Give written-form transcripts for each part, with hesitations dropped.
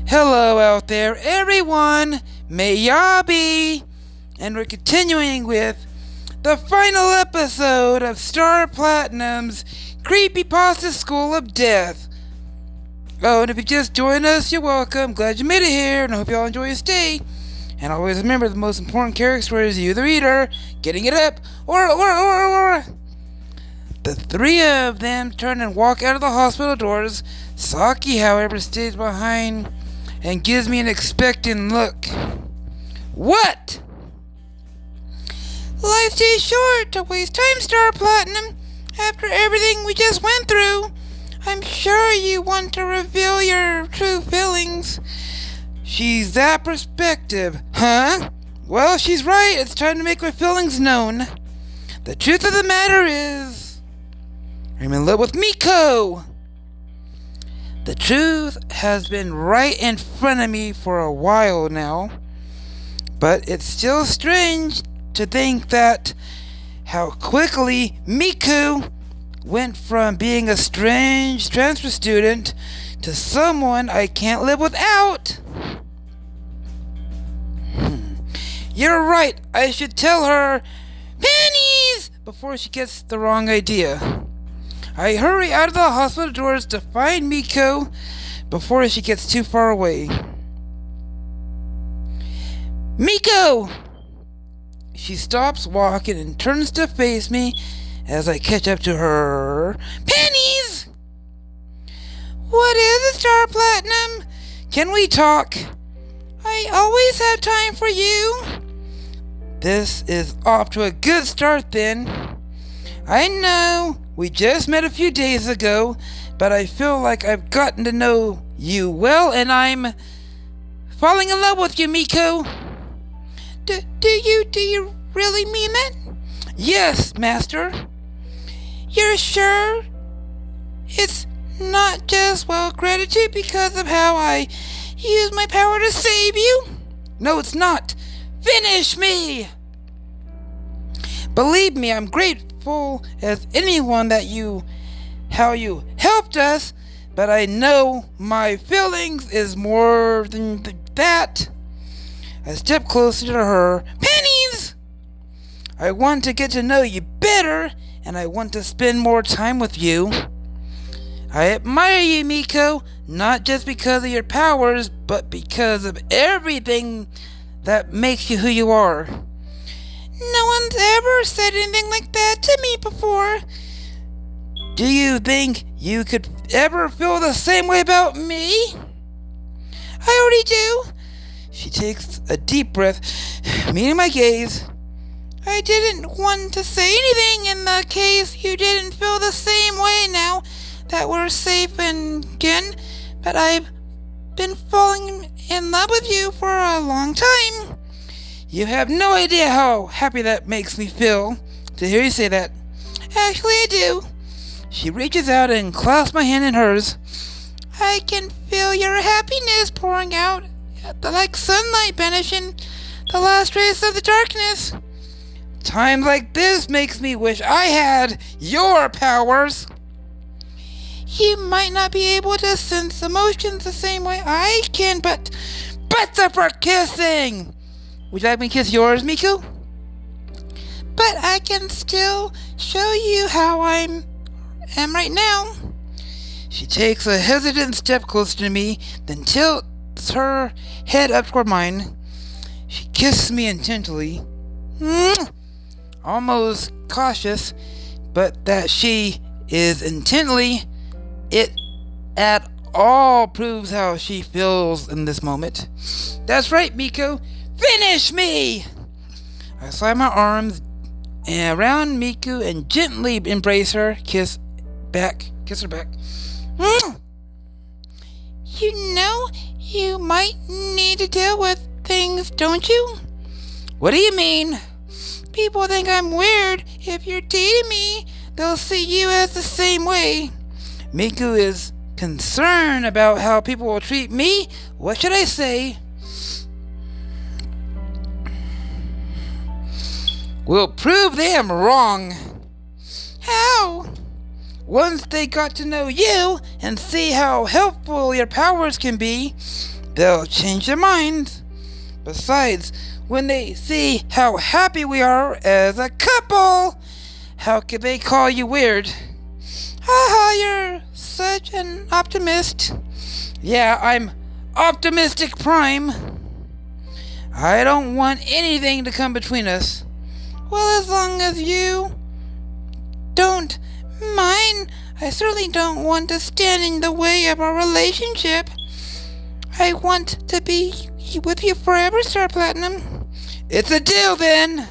Hello out there, everyone! Miyabi! And we're continuing with the final episode of Star Platinum's CreepyPasta School of Death. Oh, and if you just joined us, you're welcome. Glad you made it here, and I hope you all enjoy your stay. And always remember, the most important character is you, the reader, getting it up, or. The three of them turn and walk out of the hospital doors. Saki, however, stays behind and gives me an expectant look. What? Life's too short to waste time, Star Platinum. After everything we just went through, I'm sure you want to reveal your true feelings. She's that perspective, huh? Well, she's right. It's time to make my feelings known. The truth of the matter is, I'm in love with Mieko. The truth has been right in front of me for a while now, but it's still strange to think that how quickly Mieko went from being a strange transfer student to someone I can't live without. You're right, I should tell her pennies before she gets the wrong idea. I hurry out of the hospital doors to find Mieko before she gets too far away. Mieko! She stops walking and turns to face me as I catch up to her. Pennies! What is it, Star Platinum? Can we talk? I always have time for you. This is off to a good start then. I know we just met a few days ago, but I feel like I've gotten to know you well, and I'm falling in love with you, Mieko. Do you really mean that? Yes, Master. You're sure? It's not just, gratitude because of how I use my power to save you? No, it's not. Finish me! Believe me, I'm grateful as anyone that how you helped us, but I know my feelings is more than that. I step closer to her. Pennies! I want to get to know you better, and I want to spend more time with you. I admire you, Mieko, not just because of your powers, but because of everything that makes you who you are. No one's ever said anything like that to me before. Do you think you could ever feel the same way about me? I already do. She takes a deep breath, meeting my gaze. I didn't want to say anything in the case you didn't feel the same way now that we're safe again, but I've been falling in love with you for a long time. You have no idea how happy that makes me feel to hear you say that. Actually, I do. She reaches out and clasps my hand in hers. I can feel your happiness pouring out like sunlight banishing the last rays of the darkness. Times like this makes me wish I had your powers. You might not be able to sense emotions the same way I can, but better for kissing! Would you like me to kiss yours, Mieko? But I can still show you how I am right now. She takes a hesitant step closer to me, then tilts her head up toward mine. She kisses me intently, almost cautious, but that she is intently, it at all proves how she feels in this moment. That's right, Mieko. Finish me! I slide my arms around Mieko and gently embrace her, kiss her back. You know, you might need to deal with things, don't you? What do you mean? People think I'm weird. If you're dating me, they'll see you as the same way. Mieko is concerned about how people will treat me. What should I say? We'll prove them wrong. How? Once they got to know you and see how helpful your powers can be, they'll change their minds. Besides, when they see how happy we are as a couple, how could they call you weird? Haha, you're such an optimist. Yeah, I'm optimistic prime. I don't want anything to come between us. Well, as long as you don't mind, I certainly don't want to stand in the way of our relationship. I want to be with you forever, Star Platinum. It's a deal then.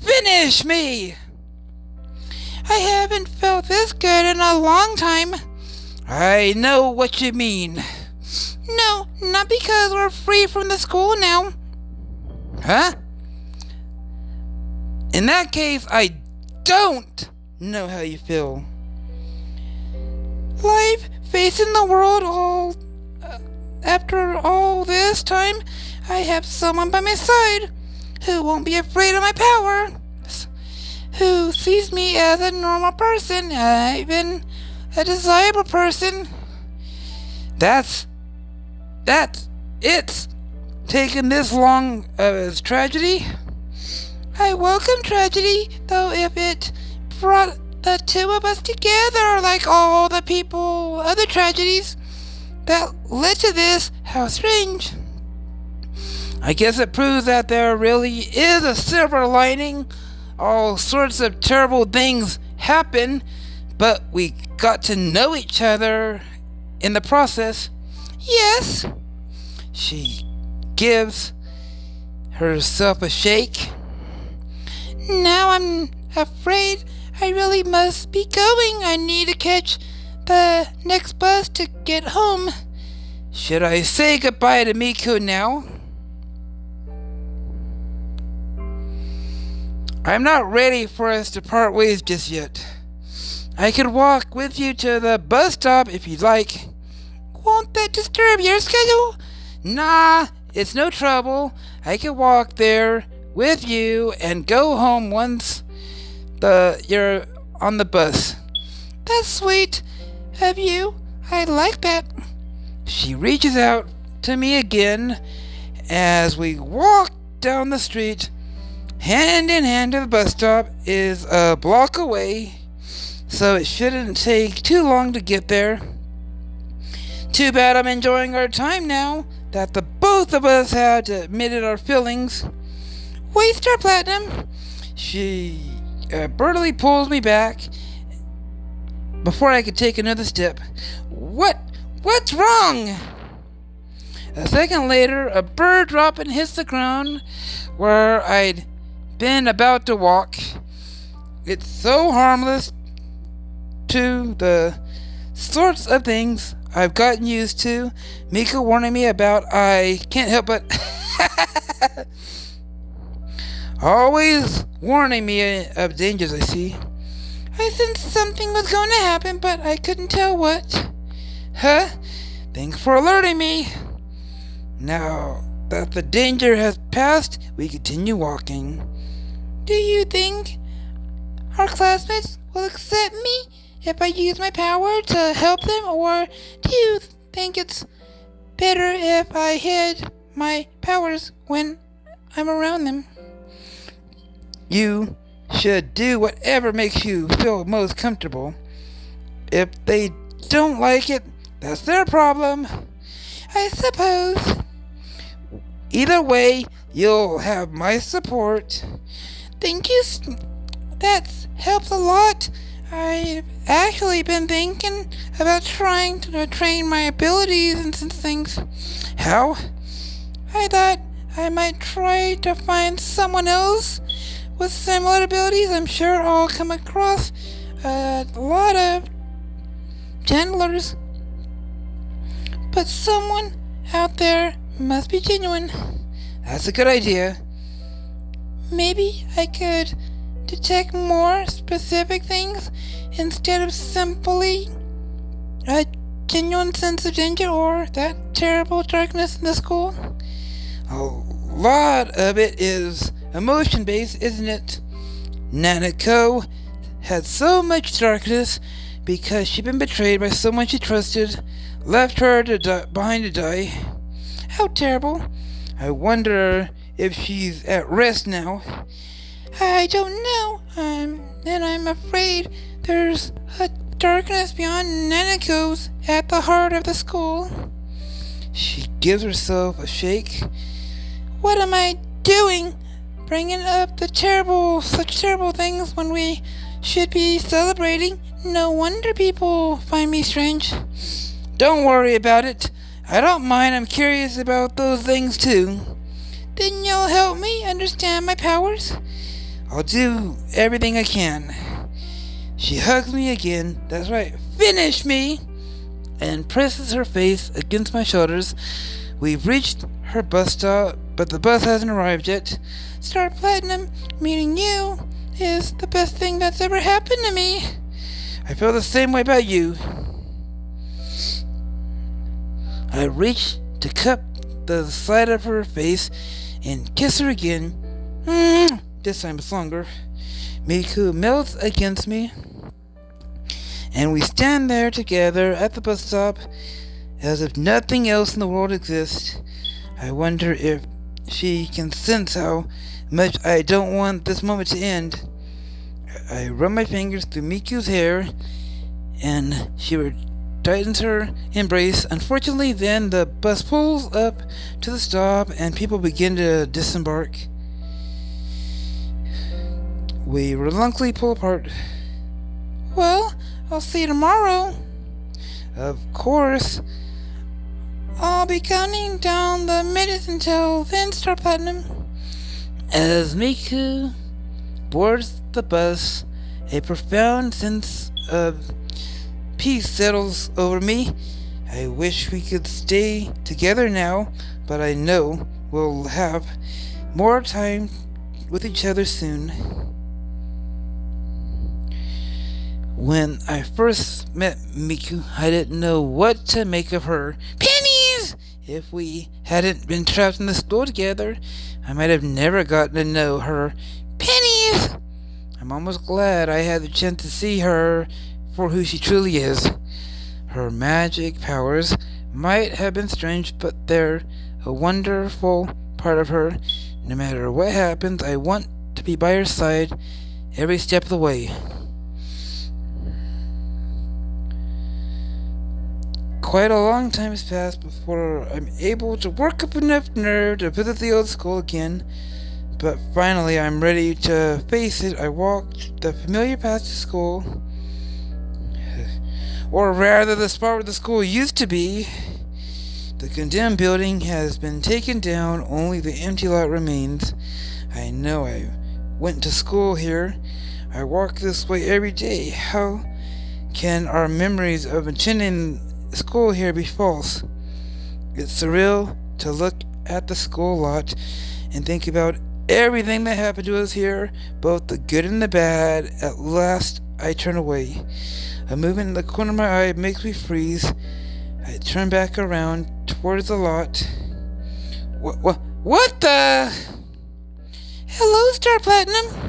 Finish me. I haven't felt this good in a long time. I know what you mean. No, not because we're free from the school now. Huh? In that case, I don't know how you feel. Life facing the world after all this time, I have someone by my side who won't be afraid of my power, who sees me as a normal person, even a desirable person. That's it's taken this long as tragedy. I welcome tragedy, though if it brought the two of us together like all the other tragedies that led to this, how strange. I guess it proves that there really is a silver lining. All sorts of terrible things happen, but we got to know each other in the process. Yes. She gives herself a shake. Now I'm afraid I really must be going. I need to catch the next bus to get home. Should I say goodbye to Mieko now? I'm not ready for us to part ways just yet. I could walk with you to the bus stop if you'd like. Won't that disturb your schedule? Nah, it's no trouble. I could walk there with you and go home once you're on the bus. That's sweet of you. I like that. She reaches out to me again as we walk down the street. Hand in hand to the bus stop is a block away, so it shouldn't take too long to get there. Too bad I'm enjoying our time now that the both of us had admitted our feelings. Wait, Star Platinum. She brutally pulls me back before I could take another step. What's wrong? A second later, a bird dropping hits the ground where I'd been about to walk. It's so harmless to the sorts of things I've gotten used to. Mieko warning me about. I can't help but always warning me of dangers I see. I sensed something was going to happen, but I couldn't tell what. Huh? Thanks for alerting me. Now that the danger has passed, we continue walking. Do you think our classmates will accept me if I use my power to help them, or do you think it's better if I hid my powers when I'm around them? You should do whatever makes you feel most comfortable. If they don't like it, that's their problem, I suppose. Either way, you'll have my support. Thank you. That helps a lot. I've actually been thinking about trying to train my abilities and some things. How? I thought I might try to find someone else with similar abilities. I'm sure I'll come across a lot of channelers, but someone out there must be genuine. That's a good idea. Maybe I could detect more specific things instead of simply a genuine sense of danger or that terrible darkness in the school. A lot of it is emotion-based, isn't it? Nanako had so much darkness because she'd been betrayed by someone she trusted, left her behind to die. How terrible. I wonder if she's at rest now. I don't know. And I'm afraid there's a darkness beyond Naniko's at the heart of the school. She gives herself a shake. What am I doing? Bringing up such terrible things when we should be celebrating. No wonder people find me strange. Don't worry about it. I don't mind. I'm curious about those things too. Then you'll help me understand my powers? I'll do everything I can. She hugs me again. That's right. Finish me! And presses her face against my shoulders. We've reached her bus stop, but the bus hasn't arrived yet. Star Platinum, meeting you is the best thing that's ever happened to me. I feel the same way about you. I reach to cup the side of her face and kiss her again. This time it's longer. Mieko melts against me, and we stand there together at the bus stop as if nothing else in the world exists. I wonder if she can sense how much I don't want this moment to end. I run my fingers through Miku's hair, and she tightens her embrace. Unfortunately, then the bus pulls up to the stop, and people begin to disembark. We reluctantly pull apart. Well, I'll see you tomorrow. Of course. I'll be counting down the minutes until then, Star Platinum. As Mieko boards the bus, a profound sense of peace settles over me. I wish we could stay together now, but I know we'll have more time with each other soon. When I first met Mieko, I didn't know what to make of her. Pennies! If we hadn't been trapped in the store together, I might have never gotten to know her. Pennies! I'm almost glad I had the chance to see her for who she truly is. Her magic powers might have been strange, but they're a wonderful part of her. No matter what happens, I want to be by her side every step of the way. Quite a long time has passed before I'm able to work up enough nerve to visit the old school again, but finally I'm ready to face it. I walked the familiar path to school, or rather the spot where the school used to be. The condemned building has been taken down, only the empty lot remains. I know I went to school here. I walk this way every day. How can our memories of attending school here be false? It's surreal to look at the school lot and think about everything that happened to us here, both the good and the bad. At last I turn away. A movement in the corner of my eye makes me freeze. I turn back around towards the lot. What the? Hello, Star Platinum.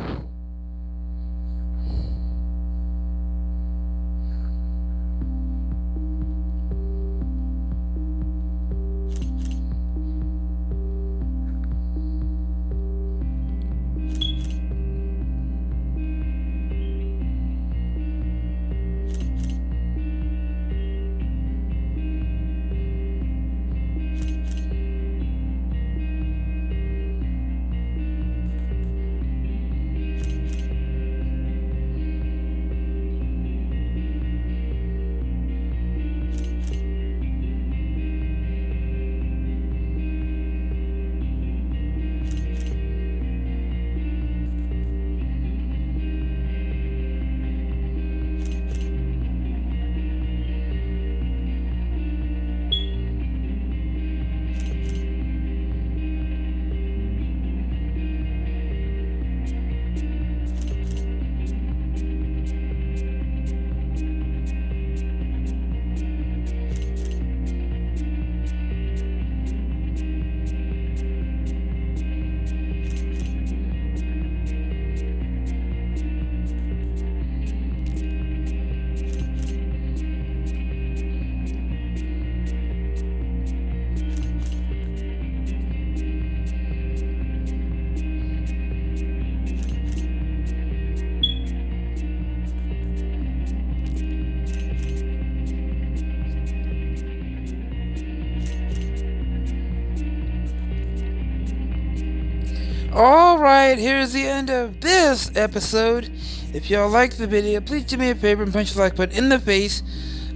Alright, here's the end of this episode. If y'all like the video, please do me a favor and punch the like button in the face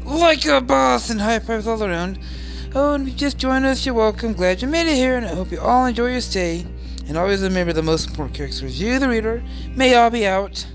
like a boss and high fives all around. Oh, and if you just joined us, you're welcome. Glad you made it here, and I hope you all enjoy your stay. And always remember, the most important character is you, the reader. May all be out.